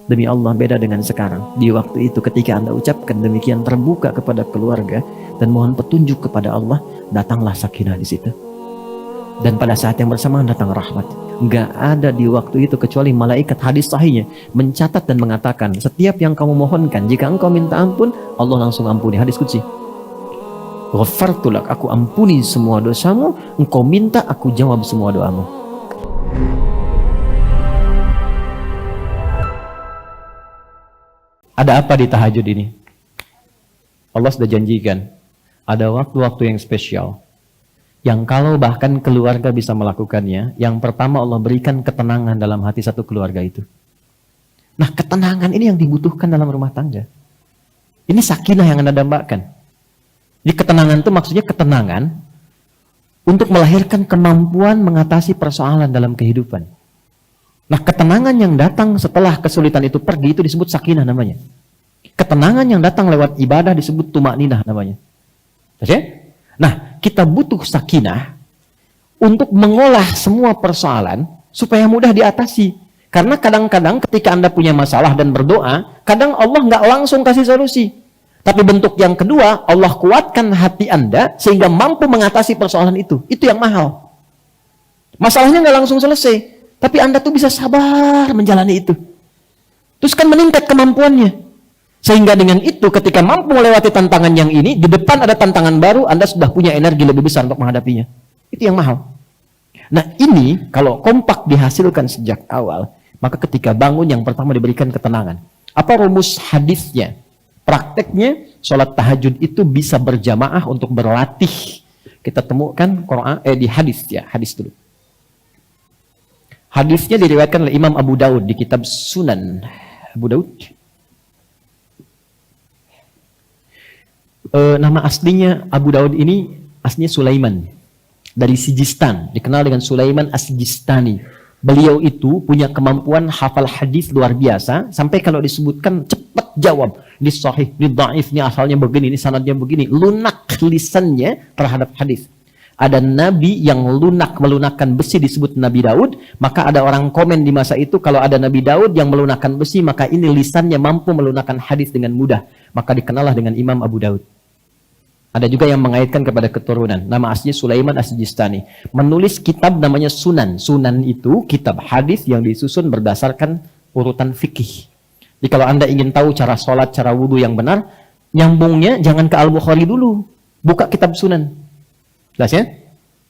Demi Allah, beda dengan sekarang. Di waktu itu ketika Anda ucapkan demikian terbuka kepada keluarga dan mohon petunjuk kepada Allah, datanglah sakinah di situ. Dan pada saat yang bersamaan datang rahmat. Nggak ada di waktu itu kecuali malaikat, hadis sahihnya mencatat dan mengatakan, setiap yang kamu mohonkan, jika engkau minta ampun, Allah langsung ampuni. Hadis qudsi. Ghafartu lak, aku ampuni semua dosamu, engkau minta, aku jawab semua doamu. Ada apa di tahajud ini? Allah sudah janjikan ada waktu-waktu yang spesial, yang kalau bahkan keluarga bisa melakukannya, yang pertama Allah berikan ketenangan dalam hati satu keluarga itu. Nah, ketenangan ini yang dibutuhkan dalam rumah tangga. Ini sakinah yang Anda dambakan. Jadi ketenangan itu maksudnya ketenangan untuk melahirkan kemampuan mengatasi persoalan dalam kehidupan. Nah, ketenangan yang datang setelah kesulitan itu pergi itu disebut sakinah namanya. Ketenangan yang datang lewat ibadah disebut tumakninah namanya. Nah, kita butuh sakinah untuk mengolah semua persoalan supaya mudah diatasi. Karena kadang-kadang ketika Anda punya masalah dan berdoa, kadang Allah nggak langsung kasih solusi. Tapi bentuk yang kedua, Allah kuatkan hati Anda sehingga mampu mengatasi persoalan itu. Itu yang mahal. Masalahnya nggak langsung selesai. Tapi Anda tuh bisa sabar menjalani itu. Terus kan meningkat kemampuannya. Sehingga dengan itu ketika mampu melewati tantangan yang ini, di depan ada tantangan baru, Anda sudah punya energi lebih besar untuk menghadapinya. Itu yang mahal. Nah, ini kalau kompak dihasilkan sejak awal, maka ketika bangun yang pertama diberikan ketenangan. Apa rumus hadisnya? Prakteknya, sholat tahajud itu bisa berjamaah untuk berlatih. Kita temukan Quran di hadis ya, hadis dulu. Hadisnya diriwayatkan oleh Imam Abu Daud di kitab Sunan Abu Daud. Nama aslinya Abu Daud ini aslinya Sulaiman dari Sijistan, dikenal dengan Sulaiman As-Sijistani. Beliau itu punya kemampuan hafal hadis luar biasa, sampai kalau disebutkan cepat jawab. Ini sahih, ini dhaif, ini asalnya begini, ini sanadnya begini. Lunak lisannya terhadap hadis. Ada nabi yang melunakkan besi disebut Nabi Daud, maka ada orang komen di masa itu kalau ada Nabi Daud yang melunakkan besi, maka ini lisannya mampu melunakkan hadis dengan mudah. Maka dikenallah dengan Imam Abu Daud. Ada juga yang mengaitkan kepada keturunan. Nama aslinya Sulaiman As-Sijistani. Menulis kitab namanya Sunan. Sunan itu kitab hadis yang disusun berdasarkan urutan fikih. Jadi kalau Anda ingin tahu cara sholat, cara wudhu yang benar, nyambungnya jangan ke Al-Bukhari dulu. Buka kitab Sunan. Jelas ya?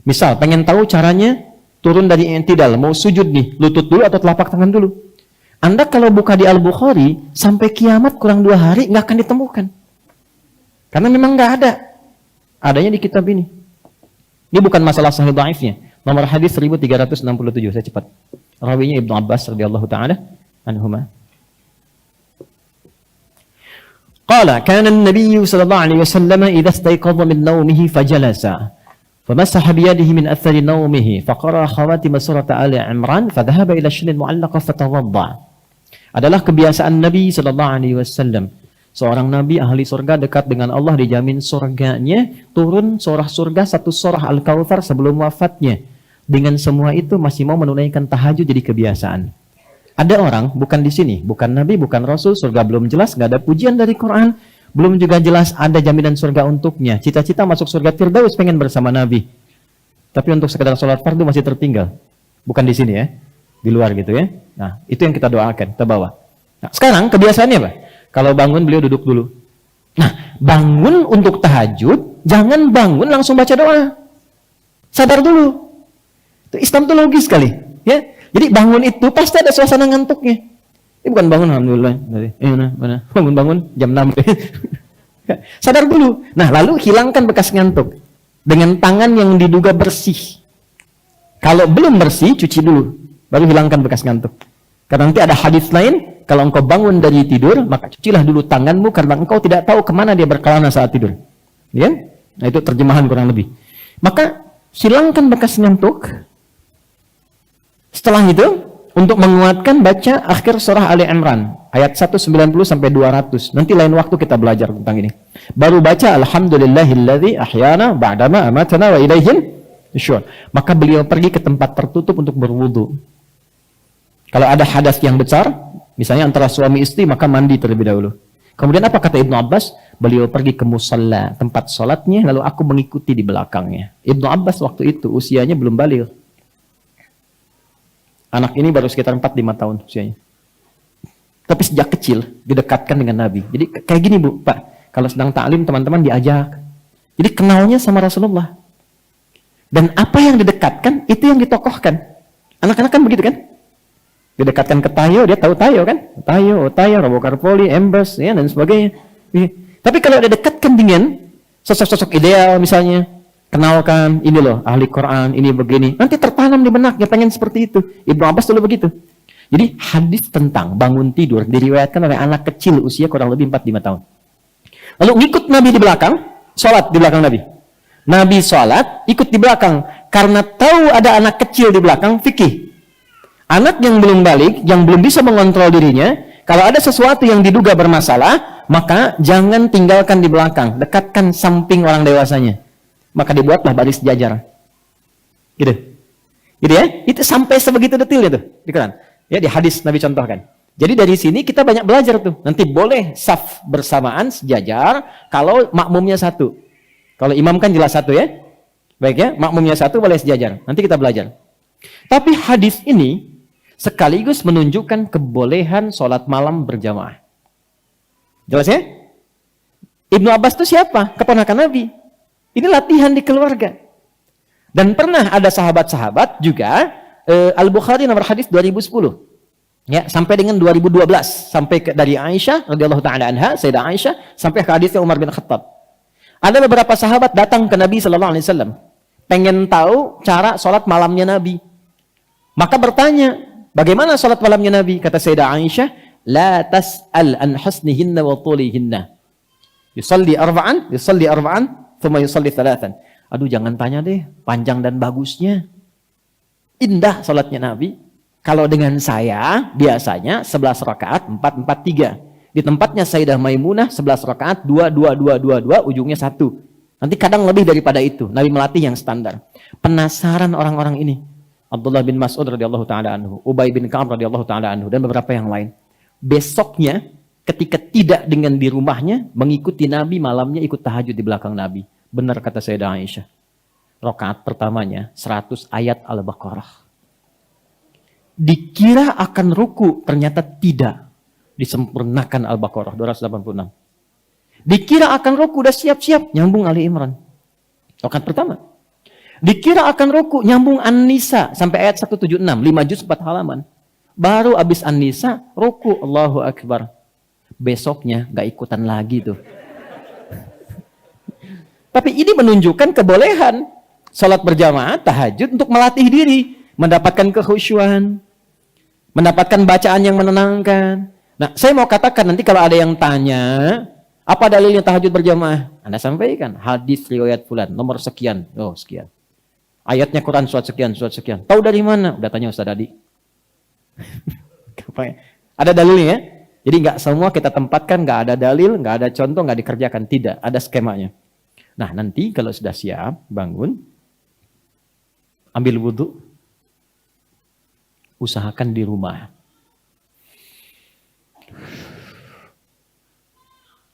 Misal, pengen tahu caranya turun dari i'tidal, mau sujud nih, lutut dulu atau telapak tangan dulu. Anda kalau buka di Al-Bukhari, sampai kiamat kurang 2 hari, nggak akan ditemukan. Karena memang nggak ada. Adanya di kitab ini. Ini bukan masalah sahih dhaifnya. Nomor hadis 1367, saya cepat. Rawinya Ibnu Abbas radhiyallahu ta'ala anhuma. Qala, kana an-nabiy sallallahu alaihi wasallam idza istayqadha min nawmihi fajalasa. فمسح بيده من أثر نومه فقرأ خواتم سورة آل عمران فذهب إلى الشن المعلقة فتوضأ. Adalah kebiasaan Nabi sallallahu alaihi wasallam. Seorang nabi ahli surga dekat dengan Allah, dijamin surganya, turun surah surga satu surah Al-Kautsar sebelum wafatnya. Dengan semua itu masih mau menunaikan tahajud jadi kebiasaan. Ada orang bukan di sini, bukan nabi, bukan rasul, surga belum jelas, nggak ada pujian dari Quran. Belum juga jelas ada jaminan surga untuknya. Cita-cita masuk surga Firdaus, pengen bersama Nabi. Tapi untuk sekedar sholat fardu masih tertinggal. Bukan di sini ya. Di luar gitu ya. Nah, itu yang kita doakan, kita bawa. Nah, sekarang kebiasaannya apa? Kalau bangun beliau duduk dulu. Nah, bangun untuk tahajud, jangan bangun langsung baca doa. Sadar dulu. Itu Islam itu logis sekali. Ya? Jadi bangun itu pasti ada suasana ngantuknya. Ini bukan bangun alhamdulillah. Mana? Bangun jam 6. Sadar dulu. Nah, lalu hilangkan bekas ngantuk dengan tangan yang diduga bersih. Kalau belum bersih, cuci dulu. Baru hilangkan bekas ngantuk. Karena nanti ada hadis lain, kalau engkau bangun dari tidur, maka cucilah dulu tanganmu karena engkau tidak tahu kemana dia berkelana saat tidur. Ya? Nah, itu terjemahan kurang lebih. Maka hilangkan bekas ngantuk. Setelah itu, untuk menguatkan, baca akhir surah Ali Imran ayat 190 sampai 200. Nanti lain waktu kita belajar tentang ini. Baru baca alhamdulillahilladzi ahyana ba'dama amatana wa ilaihil nusyur. Maka beliau pergi ke tempat tertutup untuk berwudu. Kalau ada hadas yang besar, Misalnya antara suami istri, maka mandi terlebih dahulu. Kemudian apa kata Ibnu Abbas? Beliau pergi ke musalla, tempat sholatnya, lalu aku mengikuti di belakangnya. Ibnu Abbas waktu itu usianya belum balik. Anak ini baru sekitar 4-5 tahun usianya. Tapi sejak kecil didekatkan dengan Nabi. Jadi kayak gini Bu, Pak. Kalau sedang taklim teman-teman diajak. Jadi kenalnya sama Rasulullah. Dan apa yang didekatkan, itu yang ditokohkan. Anak-anak kan begitu kan? Didekatkan ke Tayo, dia tahu Tayo kan? Tayo, Robokarpoli, Embers, ya, dan sebagainya. Tapi kalau didekatkan dengan sosok-sosok ideal misalnya, kenalkan, ini loh, ahli Quran, ini begini. Nanti tertanam di benaknya, pengen seperti itu. Ibnu Abbas dulu begitu. Jadi hadis tentang bangun tidur diriwayatkan oleh anak kecil usia kurang lebih 4-5 tahun. Lalu ngikut Nabi di belakang, sholat di belakang Nabi. Nabi sholat, ikut di belakang. Karena tahu ada anak kecil di belakang, fikih. Anak yang belum balik, yang belum bisa mengontrol dirinya, kalau ada sesuatu yang diduga bermasalah, maka jangan tinggalkan di belakang, dekatkan samping orang dewasanya. Maka dibuatlah baris jajar. Gitu. Gitu ya? Itu sampai sebegitu detailnya tuh di Quran. Ya, di hadis Nabi contohkan. Jadi dari sini kita banyak belajar tuh. Nanti boleh saf bersamaan sejajar kalau makmumnya satu. Kalau imam kan jelas satu ya. Baik ya, makmumnya satu boleh sejajar. Nanti kita belajar. Tapi hadis ini sekaligus menunjukkan kebolehan sholat malam berjamaah. Jelas ya? Ibnu Abbas itu siapa? Keponakan Nabi. Ini latihan di keluarga. Dan pernah ada sahabat-sahabat juga, Al-Bukhari nomor hadis 2010. Ya, sampai dengan 2012. Sampai dari Aisyah, radhiyallahu ta'ala anha, Sayyidah Aisyah, sampai ke hadisnya Umar bin Khattab. Ada beberapa sahabat datang ke Nabi SAW. Pengen tahu cara sholat malamnya Nabi. Maka bertanya, bagaimana sholat malamnya Nabi? Kata Sayyidah Aisyah, la tas'al an husnihinna wa tulihinna. Yusalli arba'an, thumma yusalli thalathan. Aduh, jangan tanya deh, panjang dan bagusnya. Indah sholatnya Nabi. Kalau dengan saya, biasanya 11 rakaat, 4-4-3. Di tempatnya Sayyidah Maimunah, 11 rakaat, 2-2-2-2-2, ujungnya 1. Nanti kadang lebih daripada itu. Nabi melatih yang standar. Penasaran orang-orang ini. Abdullah bin Mas'ud radhiyallahu ta'ala anhu, Ubay bin Ka'ab radhiyallahu ta'ala anhu, dan beberapa yang lain. Besoknya, ketika tidak dengan di rumahnya, mengikuti Nabi, malamnya ikut tahajud di belakang Nabi. Benar kata Sayyidah Aisyah. Rakaat pertamanya 100 ayat Al-Baqarah. Dikira akan ruku, ternyata tidak. Disempurnakan Al-Baqarah 286. Dikira akan ruku, udah siap-siap, nyambung Ali Imran. Rakaat pertama. Dikira akan ruku, nyambung An-Nisa sampai ayat 176, 5 juz 4 halaman. Baru habis An-Nisa, ruku, Allahu Akbar. Besoknya gak ikutan lagi tuh. Tapi ini menunjukkan kebolehan salat berjamaah, tahajud untuk melatih diri, mendapatkan kekhusyuan, mendapatkan bacaan yang menenangkan. Nah, saya mau katakan nanti kalau ada yang tanya, apa dalilnya tahajud berjamaah? Anda sampaikan, hadis riwayat fulan, nomor sekian, oh sekian. Ayatnya Quran surat sekian, surat sekian. Tahu dari mana? Udah tanya Ustaz Adi. Ada dalilnya ya? Jadi nggak semua kita tempatkan, nggak ada dalil, nggak ada contoh, nggak dikerjakan. Tidak, ada skemanya. Nah, nanti kalau sudah siap, bangun, ambil wudhu, usahakan di rumah.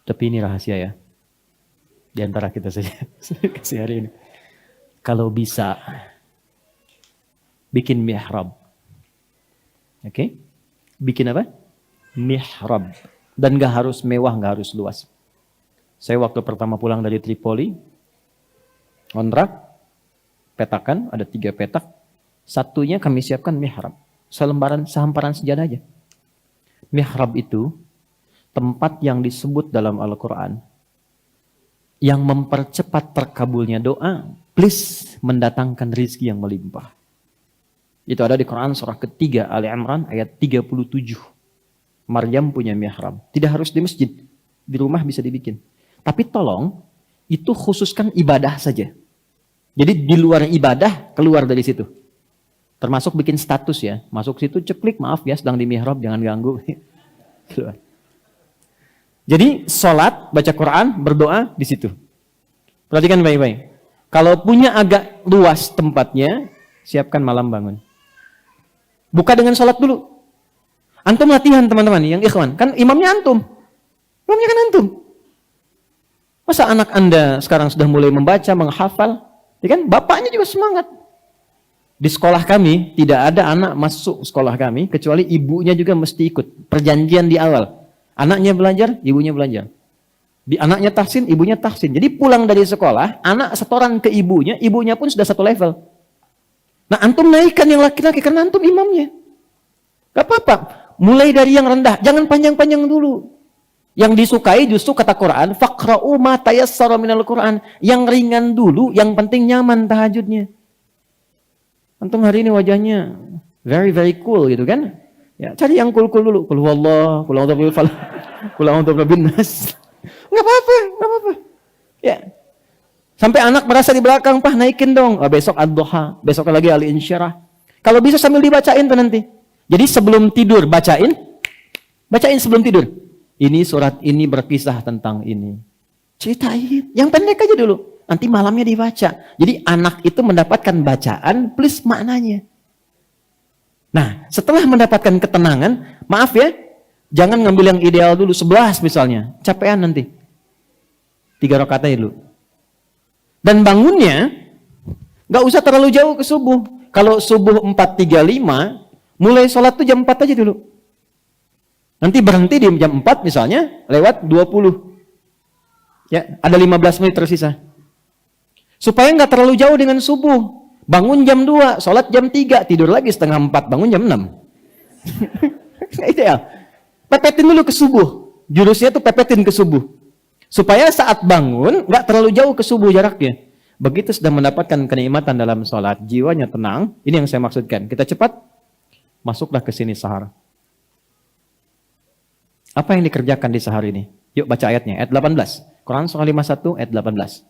Tapi ini rahasia ya, di antara kita saja, kasih hari ini. Kalau bisa, bikin mihrab. Oke? Bikin apa? Mihrab. Dan gak harus mewah, gak harus luas. Saya waktu pertama pulang dari Tripoli, kontrak, petakan, ada 3 petak. Satunya kami siapkan mihrab. Sehamparan sejadah aja. Mihrab itu tempat yang disebut dalam Al-Quran yang mempercepat terkabulnya doa, please mendatangkan rizki yang melimpah. Itu ada di Quran surah ketiga Ali Imran ayat 37. Maryam punya mihrab. Tidak harus di masjid, di rumah bisa dibikin. Tapi tolong, itu khususkan ibadah saja. Jadi di luar ibadah, keluar dari situ. Termasuk bikin status ya. Masuk situ ceklik, maaf ya sedang di mihrab, jangan ganggu. Jadi sholat, baca Quran, berdoa di situ. Perhatikan baik-baik. Kalau punya agak luas tempatnya, siapkan malam bangun. Buka dengan sholat dulu. Antum latihan teman-teman, yang ikhwan. Kan imamnya antum. Imamnya kan antum. Masa anak Anda sekarang sudah mulai membaca, menghafal? Ya kan? Bapaknya juga semangat. Di sekolah kami, tidak ada anak masuk sekolah kami, kecuali ibunya juga mesti ikut. Perjanjian di awal. Anaknya belajar, ibunya belajar. Di anaknya tahsin, ibunya tahsin. Jadi pulang dari sekolah, anak setoran ke ibunya pun sudah satu level. Nah, antum naikkan yang laki-laki, karena antum imamnya. Gak apa-apa. Mulai dari yang rendah, jangan panjang-panjang dulu. Yang disukai justru kata Quran, faqra'u ma tayassara minal Quran. Yang ringan dulu, yang penting nyaman tahajudnya. Antum hari ini wajahnya very very cool gitu kan? Ya, cari yang cool-cool dulu. Qul huwallah, qul a'udzu birabbil falaq, qul a'udzu birabbin nas. Enggak apa-apa, enggak apa-apa. Ya. Sampai anak merasa di belakang, "Pah, naikin dong." Oh, besok ad-duha, besok lagi al-insyirah. Kalau bisa sambil dibacain tuh nanti. Jadi sebelum tidur bacain sebelum tidur. Ini surat ini berkisah tentang ini. Ceritain, yang pendek aja dulu. Nanti malamnya dibaca. Jadi anak itu mendapatkan bacaan plus maknanya. Nah, setelah mendapatkan ketenangan, maaf ya, jangan ngambil yang ideal dulu, 11 misalnya. Capean nanti. 3 rakaat aja dulu. Dan bangunnya, nggak usah terlalu jauh ke subuh. Kalau subuh 4.35, mulai sholat tuh jam 4 aja dulu. Nanti berhenti di jam 4 misalnya, lewat 20. Ya, ada 15 menit tersisa. Supaya nggak terlalu jauh dengan subuh. Bangun jam 2, sholat jam 3, tidur lagi setengah 4, bangun jam 6. Ideal. Pepetin dulu ke subuh. Jurusnya tuh pepetin ke subuh. Supaya saat bangun, nggak terlalu jauh ke subuh jaraknya. Begitu sudah mendapatkan kenikmatan dalam sholat, jiwanya tenang. Ini yang saya maksudkan. Kita cepat, masuklah ke sini sahar. Apa yang dikerjakan di sahar ini? Yuk baca ayatnya, ayat 18. Quran surah 51, ayat 18.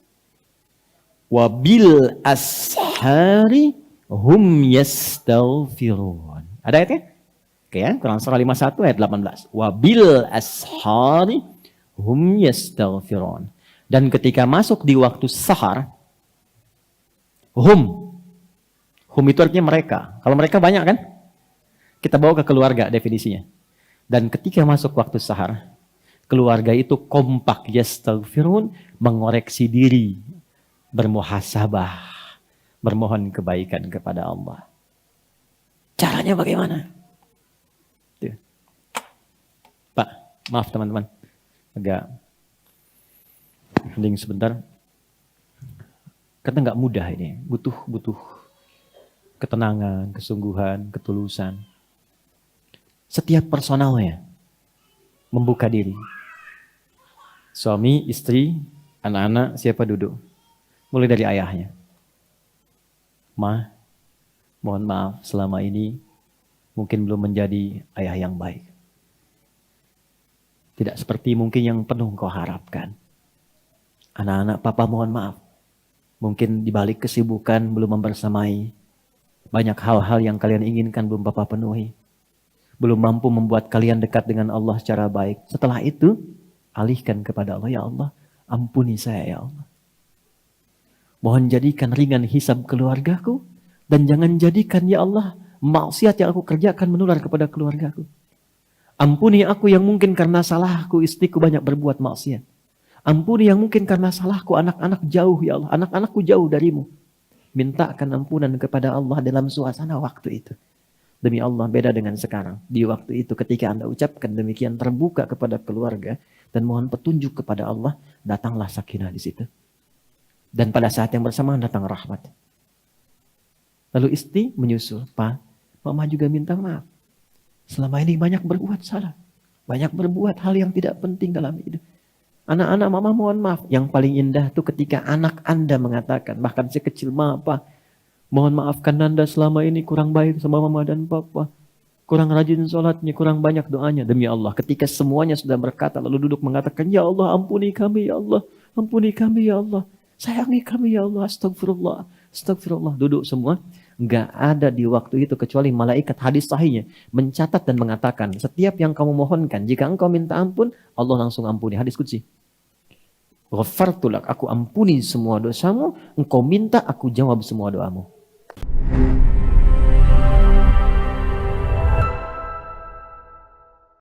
Wabil ashari hum yastaghfirun. Ada ayatnya? Oke ya, Quran surah 51 ayat 18. Wabil ashari hum yastaghfirun. Dan ketika masuk di waktu sahar, hum itu artinya mereka. Kalau mereka banyak kan? Kita bawa ke keluarga definisinya. Dan ketika masuk waktu sahar, keluarga itu kompak yastaghfirun, mengoreksi diri, bermuhasabah, bermohon kebaikan kepada Allah. Caranya bagaimana? Tuh. Pak, maaf teman-teman, agak hening sebentar. Karena nggak mudah ini, butuh ketenangan, kesungguhan, ketulusan. Setiap personalnya membuka diri. Suami, istri, anak-anak, siapa duduk? Mulai dari ayahnya. Ma, mohon maaf selama ini mungkin belum menjadi ayah yang baik. Tidak seperti mungkin yang penuh kau harapkan. Anak-anak, papa mohon maaf. Mungkin dibalik kesibukan belum membersamai. Banyak hal-hal yang kalian inginkan belum papa penuhi. Belum mampu membuat kalian dekat dengan Allah secara baik. Setelah itu, alihkan kepada Allah. Ya Allah, ampuni saya ya Allah. Mohon jadikan ringan hisab keluargaku. Dan jangan jadikan ya Allah, maksiat yang aku kerjakan menular kepada keluargaku. Ampuni aku yang mungkin karena salahku istriku banyak berbuat maksiat. Ampuni yang mungkin karena salahku anak-anak jauh ya Allah. Anak-anakku jauh darimu. Mintakan ampunan kepada Allah dalam suasana waktu itu. Demi Allah beda dengan sekarang. Di waktu itu ketika Anda ucapkan demikian terbuka kepada keluarga dan mohon petunjuk kepada Allah, datanglah sakinah di situ. Dan pada saat yang bersamaan datang rahmat. Lalu istri menyusul, Pak, Mama juga minta maaf. Selama ini banyak berbuat salah. Banyak berbuat hal yang tidak penting dalam hidup. Anak-anak Mama mohon maaf. Yang paling indah itu ketika anak Anda mengatakan, bahkan si kecil, Ma, Pak, mohon maafkan Nanda selama ini kurang baik sama Mama dan Papa. Kurang rajin sholatnya, kurang banyak doanya. Demi Allah, ketika semuanya sudah berkata, lalu duduk mengatakan, Ya Allah, ampuni kami, Ya Allah. Ampuni kami, Ya Allah. Sayangi kami, Ya Allah. Astagfirullah. Astagfirullah. Duduk semua. Enggak ada di waktu itu kecuali malaikat, hadis sahihnya mencatat dan mengatakan, setiap yang kamu mohonkan, jika engkau minta ampun, Allah langsung ampuni. Hadis qudsi. Ghafartu lak, aku ampuni semua dosamu, engkau minta, aku jawab semua doamu.